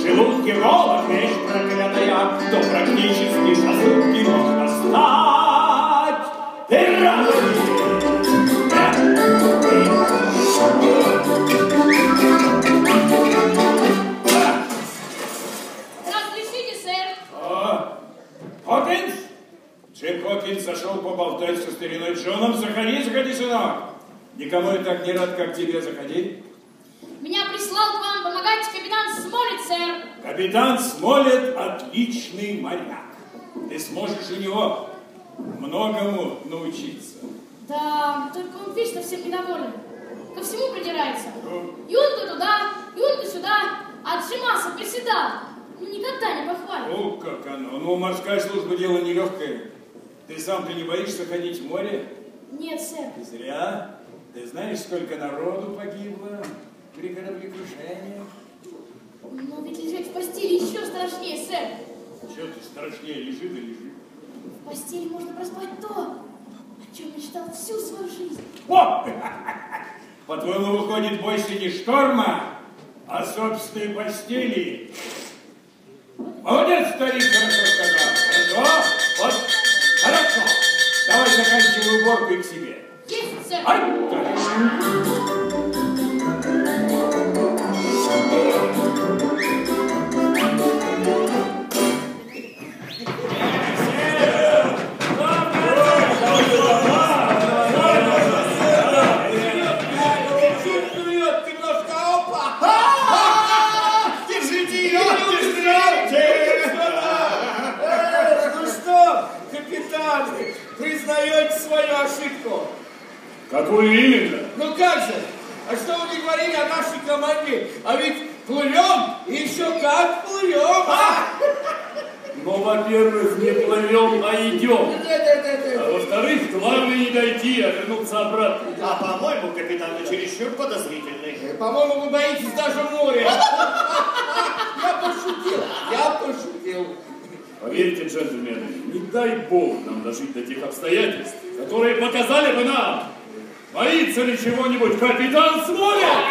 желудке голод, вещь проклятая, то практически за сутки можно стать. Ты раз! Разрешите, сэр? Хокинс? Джим Хокинс зашел поболтать со стариной Джоном. Заходи, заходи, сынок. Никому я так не рад, как тебе. Заходи. Меня прислал к вам помогать капитан Смолет, сэр. Капитан Смолет отличный моряк. Ты сможешь у него многому научиться. Да, только он вечно всем недоволен. Ко всему придирается. Юнга туда, юнга сюда, а Джимаса приседал. Никогда не похвалит. Ну, как оно? Ну, морская служба дело нелегкое. Ты сам-то не боишься ходить в море? Нет, сэр. Ты зря. Ты знаешь, сколько народу погибло при кораблекрушении? Но ведь лежать в постели еще страшнее, сэр. Чего ты страшнее? Лежи да лежи. В постели можно проспать то, о чем мечтал всю свою жизнь. О! По-твоему, выходит, бойся не шторма, а собственной постели. Молодец, старик, хорошо сказал. Хорошо? Вот, хорошо. Давай заканчивай уборку и к себе. Есть, сэр. Ай! Признаете свою ошибку? Какую именно? Ну как же? А что вы не говорили о нашей команде? А ведь плывем, и еще как плывем! Ну, во-первых, не плывем, а идем. Да. А во-вторых, главное не дойти, а вернуться обратно. А, по-моему, капитан, вы чересчур подозрительный. По-моему, вы боитесь даже моря. Я пошутил. Поверьте, джентльмены, не дай бог нам дожить до тех обстоятельств, которые показали бы нам, боится ли чего-нибудь капитан Смолет?